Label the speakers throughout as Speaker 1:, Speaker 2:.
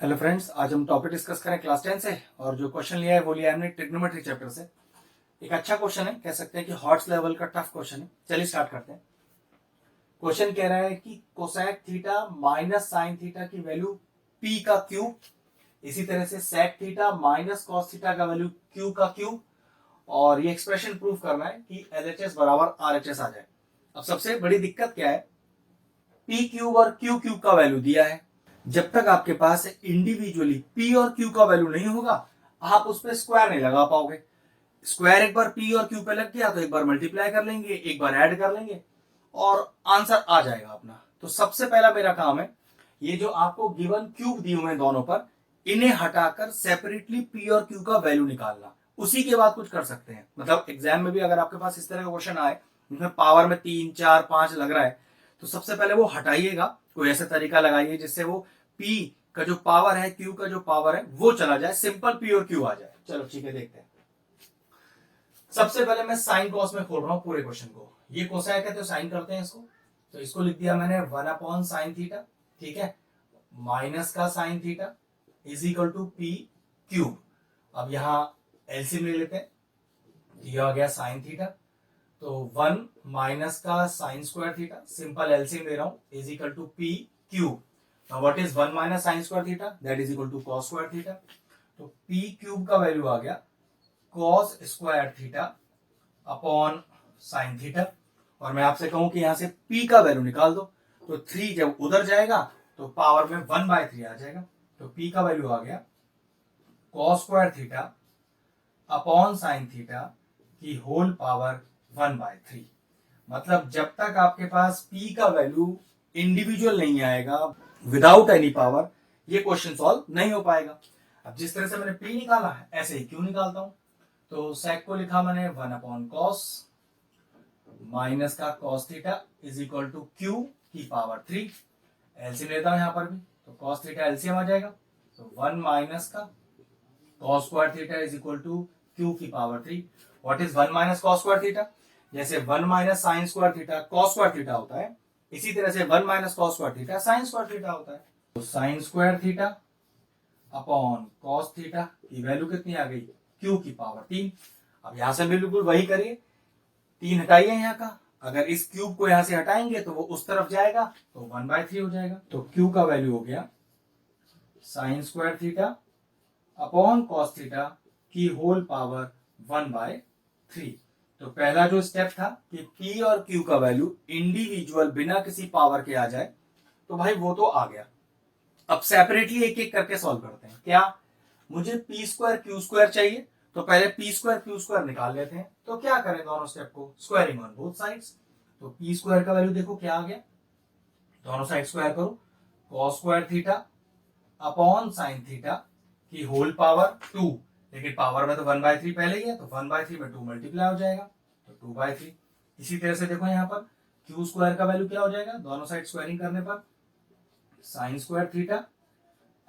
Speaker 1: Hello friends, आज हम topic discuss करें क्लास 10 से। और जो क्वेश्चन लिया है वो लिया है हमने ट्रिग्नोमेट्री चैप्टर से। एक अच्छा क्वेश्चन है, कह सकते हैं कि हॉट्स लेवल का टफ क्वेश्चन है। चलिए स्टार्ट करते हैं। क्वेश्चन कह रहा है कि cosec theta minus sine theta की वैल्यू पी का क्यूब, इसी तरह से sec theta minus cos theta का वैल्यू क्यू का क्यूब, और ये एक्सप्रेशन प्रूव करना है कि एलएचएस बराबर आरएचएस आ जाए। अब सबसे बड़ी दिक्कत क्या है, पी क्यूब और क्यू क्यूब का वैल्यू दिया है। जब तक आपके पास इंडिविजुअली पी और क्यू का वैल्यू नहीं होगा, आप उस पर स्क्वायर नहीं लगा पाओगे। स्क्वायर एक बार पी और क्यू पे लग गया तो एक बार मल्टीप्लाई कर लेंगे, एक बार ऐड कर लेंगे और आंसर आ जाएगा अपना। तो सबसे पहला मेरा काम है, ये जो आपको गिवन क्यूब दिए हुए हैं दोनों पर, इन्हें हटाकर सेपरेटली पी और क्यू का वैल्यू निकालना। उसी के बाद कुछ कर सकते हैं। मतलब एग्जाम में भी अगर आपके पास इस तरह का क्वेश्चन आए जिसमें पावर में 3, 4, 5 लग रहा है, तो सबसे पहले वो हटाइएगा। कोई ऐसा तरीका लगाइए जिससे वो पी का जो पावर है, क्यू का जो पावर है, वो चला जाए, सिंपल पी और क्यू आ जाए। चलो ठीक है, देखते हैं। सबसे पहले मैं साइन कॉस में खोल रहा हूं पूरे क्वेश्चन को। ये कोसाइक है तो साइन करते हैं इसको। तो इसको लिख दिया मैंने 1/sin थीटा, ठीक है, माइनस का sine theta is equal to P cube. अब यहां एलसीएम ले लेते हैं, दिया हो गया साइन थीटा, तो 1 माइनस का sine square theta, simple LCM ले रहा हूं, is equal to P cube. Now what is 1 minus sine square theta, that is equal to cos square theta. तो पी क्यूब का वैल्यू आ गया cos square theta upon sine theta. और मैं आपसे कहूं कि यहां से पी का वैल्यू निकाल दो, तो 3 जब उधर जाएगा तो पावर में 1/3 आ जाएगा। तो पी का वैल्यू आ गया cos square theta upon sine theta की होल पावर 1/3। मतलब जब तक आपके पास पी का वैल्यू इंडिविजुअल नहीं आएगा विदाउट एनी पावर, ये क्वेश्चन सॉल्व नहीं हो पाएगा। अब जिस तरह से मैंने पी निकाला है ऐसे ही क्यू निकालता हूं। तो सेक को लिखा मैंने 1/cos माइनस का cos theta is equal to Q की पावर 3। एलसीएम लेता हूं यहां पर भी, तो cos थीटा एलसीएम आ जाएगा। तो 1 माइनस का cos square theta is equal to Q की power 3। What is 1 minus cos square theta? जैसे 1 minus sine square theta cos square theta होता है, इसी तरह से 1 minus cos square theta sine square theta होता है। तो sine square theta upon cos theta की वैल्यू कितनी आ गई? क्यू की पावर 3। अब यहां से बिल्कुल वही करिए, 3 हटाइए यहाँ का। अगर इस क्यूब को यहां से हटाएंगे तो वो उस तरफ जाएगा, तो 1/3 हो जाएगा। तो क्यू का वैल्यू हो गया sign square theta upon cos theta की होल पावर 1/3। तो पहला जो स्टेप था कि पी और क्यू का वैल्यू इंडिविजुअल बिना किसी पावर के आ जाए, तो भाई वो तो आ गया। अब सेपरेटली एक एक करके सॉल्व करते हैं। क्या मुझे पी स्क्वायर क्यू स्क्वायर चाहिए, तो पहले पी स्क्वायर क्यू स्क्वायर निकाल लेते हैं। तो क्या करें, दोनों स्टेप को स्क्वायरिंग ऑन बोथ साइड्स। तो पी स्क्वायर का वैल्यू देखो क्या आ गया, दोनों साइड स्क्वायर करो, cos square theta upon sine theta की होल पावर 2। लेकिन पावर में तो 1/3 पहले ही है, तो 1/3 में 2 मल्टीप्लाई हो जाएगा, तो 2/3। इसी तरह से देखो यहाँ पर क्यू स्क्वायर का वैल्यू क्या हो जाएगा, दोनों साइड स्क्वायरिंग करने पर sign square theta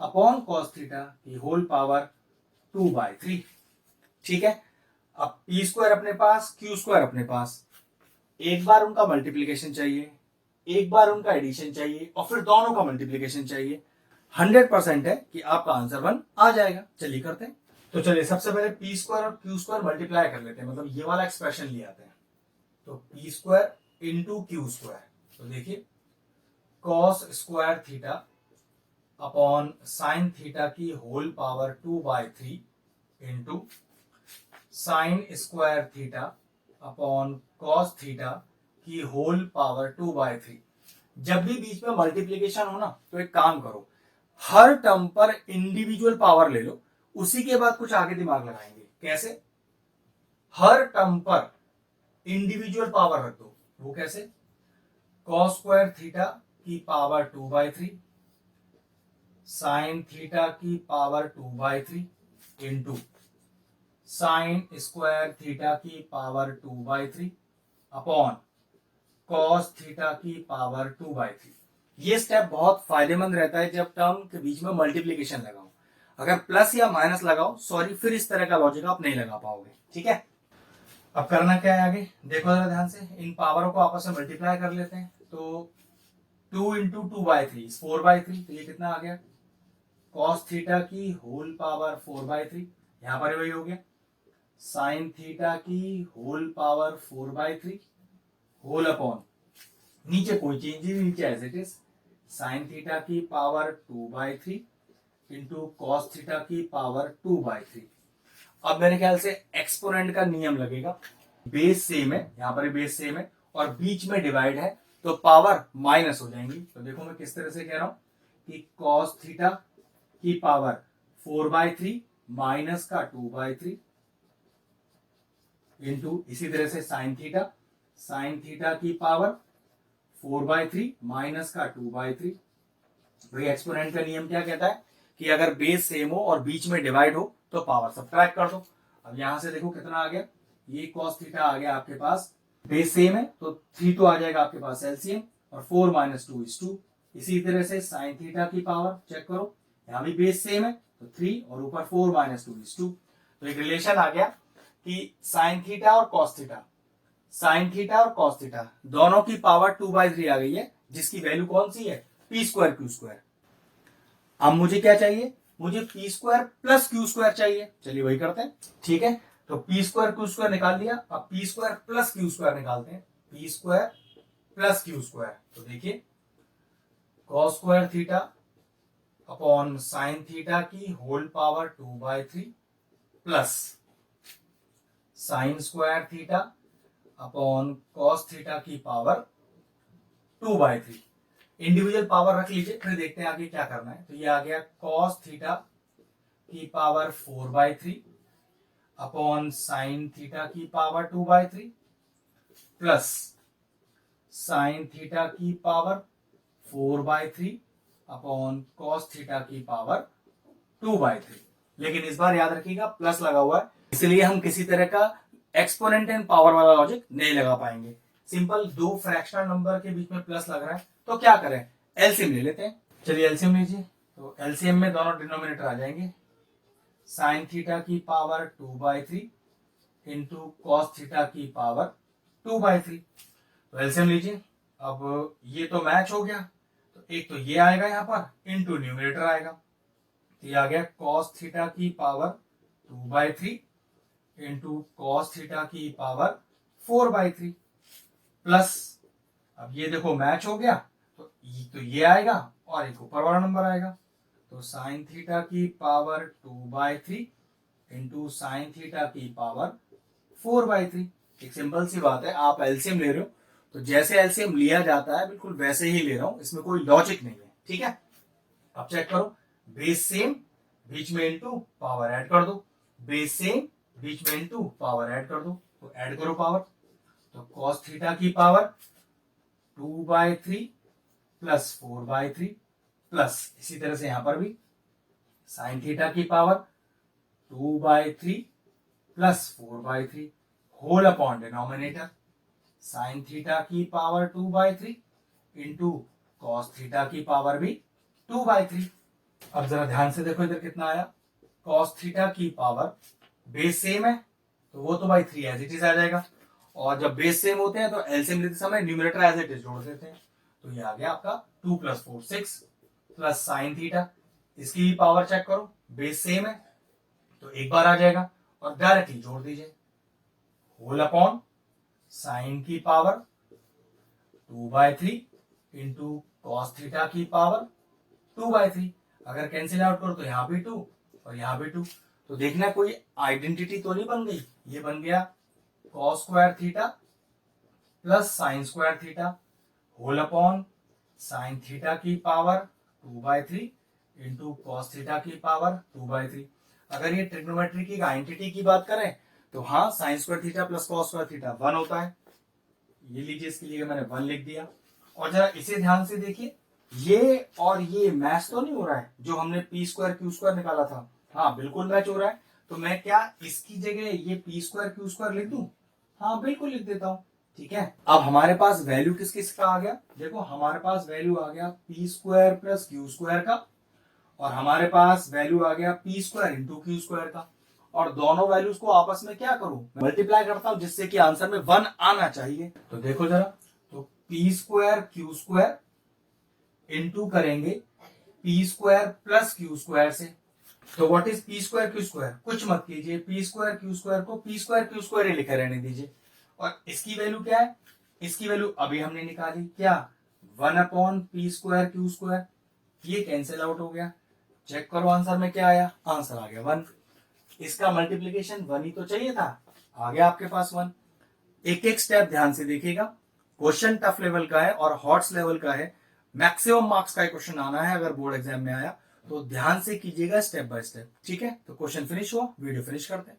Speaker 1: upon cos theta की होल पावर 2/3। ठीक है। अब पी स्क्वायर अपने पास, क्यू स्क्वायर अपने पास, एक बार उनका मल्टीप्लीकेशन चाहिए, एक बार उनका एडिशन चाहिए, और फिर दोनों का मल्टीप्लीकेशन चाहिए। 100% है कि आपका आंसर 1 आ जाएगा। चलिए करते हैं। तो चलिए सबसे पहले पी स्क्वायर और क्यू स्क्वायर मल्टीप्लाई कर लेते हैं, मतलब ये वाला एक्सप्रेशन ले आते हैं। तो p square into q square, तो देखिए cos square theta upon sine theta की whole power 2/3 into sine square theta upon cos theta की होल पावर 2/3। जब भी बीच में मल्टीप्लीकेशन हो ना, तो एक काम करो, हर टर्म पर इंडिविजुअल पावर ले लो, उसी के बाद कुछ आगे दिमाग लगाएंगे। कैसे? हर टर्म पर इंडिविजुअल पावर रख दो। वो कैसे? कॉस स्क्वायर थीटा की पावर 2/3 साइन थीटा की power 2/3 into sine square theta की पावर 2/3 अपॉन कॉस थीटा की पावर 2/3। ये स्टेप बहुत फायदेमंद रहता है जब टर्म के बीच में मल्टीप्लीकेशन लगाओ। अगर प्लस या माइनस लगाओ, सॉरी, फिर इस तरह का लॉजिक आप नहीं लगा पाओगे। ठीक है। अब करना क्या है आगे, देखो जरा ध्यान से, इन पावरों को आपस में मल्टीप्लाई कर लेते हैं। तो 2 इंटू 2/3 4/3, तो ये कितना आ गया, कॉस थीटा की होल पावर 4/3, यहां पर वही हो गया, साइन थीटा की होल पावर 4/3 होल अपॉन, नीचे कोई चेंज ही नहीं, नीचे as it is, sine theta की पावर 2/3 इंटू कॉस थीटा की पावर 2/3। अब मेरे ख्याल से एक्सपोनेंट का नियम लगेगा, बेस सेम है, यहां पर बेस सेम है और बीच में डिवाइड है तो पावर माइनस हो जाएंगी। तो देखो मैं किस तरह से कह रहा हूं कि कॉस थीटा की पावर 4/3 माइनस का 2/3 इंटू इसी तरह से साइन थीटा की पावर 4/3 माइनस का 2/3। भाई एक्सपोनेंट का नियम क्या कहता है कि अगर बेस सेम हो और बीच में डिवाइड हो तो पावर सब्ट्रैक्ट कर दो। अब यहां से देखो कितना आ गया, ये कॉस थीटा आ गया आपके पास, बेस सेम है तो 3 तो आ जाएगा आपके पास एलसीएम, और 4 माइनस 2 इज 2। इसी तरह से साइन थीटा की पावर चेक करो, यहां भी बेस सेम है तो 3 और ऊपर 4 माइनस 2 इज 2। तो एक रिलेशन आ गया कि साइन थीटा और कॉस थीटा, साइन थीटा और कॉस थीटा दोनों की पावर 2/3 आ गई है, जिसकी वैल्यू कौन सी है, पी स्क्वायर क्यू स्क्वायर। अब मुझे क्या चाहिए, मुझे P square plus q square चाहिए, चलिए वही करते हैं। ठीक है, तो पी स्क्वायर क्यू स्क्वायर निकाल लिया, अब p square plus q square निकालते हैं, p square plus q square. तो देखिए cos square theta upon sine theta की whole power 2/3 plus sine square theta upon cos theta की पावर 2/3। इंडिविजुअल पावर रख लीजिए, फिर देखते हैं आगे क्या करना है। तो ये आ गया कॉस थीटा की पावर 4/3 अपॉन साइन थीटा की पावर 2/3 प्लस साइन थीटा की पावर 4/3 अपॉन कॉस थीटा की पावर 2/3। लेकिन इस बार याद रखिएगा प्लस लगा हुआ है, इसलिए हम किसी तरह का एक्सपोनेंट एंड पावर वाला लॉजिक नहीं लगा पाएंगे। सिंपल दो फ्रैक्शनल नंबर के बीच में प्लस लग रहा है तो क्या करें, एलसीएम ले लेते हैं। चलिए एलसीएम लीजिए, तो एलसीएम में दोनों डिनोमिनेटर आ जाएंगे, साइन थीटा की पावर 2/3 इंटू कॉस थीटा की पावर 2/3। तो एलसीएम लीजिए, अब ये तो मैच हो गया, तो एक तो ये आएगा यहां पर इंटू न्यूमिनेटर आएगा, तो ये आ गया कॉस थीटा की पावर 2/3 इंटू कॉस थीटा की पावर 4/3 प्लस, अब ये देखो मैच हो गया, तो ये आएगा और एक ऊपर वाला नंबर आएगा, तो साइन थीटा की पावर 2/3 इंटू साइन थीटा की पावर 4/3। एक सिंपल सी बात है, आप एलसीएम ले रहे हो तो जैसे एलसीएम लिया जाता है बिल्कुल वैसे ही ले रहा हूं, इसमें कोई लॉजिक नहीं है। ठीक है, अब चेक करो, बेस सेम बीच में इंटू पावर ऐड कर दो, बेस सेम बीच में इंटू पावर ऐड कर दो, तो ऐड करो पावर, तो कॉस थीटा की पावर 2/3 प्लस 4/3 प्लस इसी तरह से यहां पर भी साइन थीटा की power 2/3 plus 4/3 whole upon denominator, sine theta की पावर 2/3 इंटू कॉस थीटा की पावर भी 2/3। अब जरा ध्यान से देखो इधर कितना आया, कॉस थीटा की पावर, बेस सेम है तो वो तो भाई 3 एज इट इज आ जाएगा, और जब बेस सेम होते हैं तो एलसीएम लेते समय न्यूमरेटर एज इट इज जोड़ देते हैं, तो ये आ गया आपका 2 + 4 6 प्लस साइन थीटा, इसकी भी पावर चेक करो, बेस सेम है तो एक बार आ जाएगा और डायरेक्टली जोड़ दीजिए, होल अपॉन साइन की पावर 2/3 इंटू कॉस थीटा की पावर 2/3। अगर कैंसिल आउट करो तो यहां भी 2 और यहां भी 2, तो देखना कोई आइडेंटिटी तो नहीं बन गई, ये बन गया cos square theta plus sine square theta whole upon sine theta की पावर 2/3 इंटू कॉस थीटा की पावर 2/3। अगर ये ट्रिग्नोमेट्री की आइडेंटिटी की बात करें तो हाँ, sign square theta plus cos square theta 1 होता है, ये लीजिए, इसके लिए मैंने 1 लिख दिया। और जरा इसे ध्यान से देखिए, ये और ये मैच तो नहीं हो रहा है, जो हमने पी स्क्वायर क्यू स्क्वायर निकाला था, हाँ बिल्कुल मैच हो रहा है, तो मैं क्या इसकी जगह ये पी स्क्वायर क्यू स्क्वायर लिख दूं, हाँ बिल्कुल लिख देता हूं। ठीक है, अब हमारे पास वैल्यू किस किस का आ गया, देखो हमारे पास वैल्यू आ गया P square plus q square का, और हमारे पास वैल्यू आ गया P square into q square का, और दोनों वैल्यूज को आपस में क्या करूं, मल्टीप्लाई करता हूं, जिससे कि आंसर में 1 आना चाहिए। तो देखो जरा, तो p square q square into करेंगे p square plus q square से। तो what is p square q square? कुछ मत कीजिए, पी स्क्वायर क्यू स्क्वायर को पी स्क्वायर क्यू स्क्वायर ही लिखे रहने दीजिए। और इसकी वैल्यू क्या है? इसकी वैल्यू अभी हमने निकाली, क्या? 1 पी स्क्वायर क्यू स्क्वायर। ये कैंसिल आउट हो गया। चेक करो आंसर में क्या आया, आंसर आ गया 1। इसका मल्टीप्लीकेशन 1 ही तो चाहिए था, आ गया आपके पास 1। एक एक स्टेप ध्यान से देखिएगा। क्वेश्चन टफ लेवल का है और हॉट्स लेवल का है। मैक्सिमम मार्क्स का क्वेश्चन आना है अगर बोर्ड एग्जाम में आया, तो ध्यान से कीजिएगा स्टेप बाय स्टेप। ठीक है, तो क्वेश्चन फिनिश हुआ, वीडियो फिनिश करते हैं।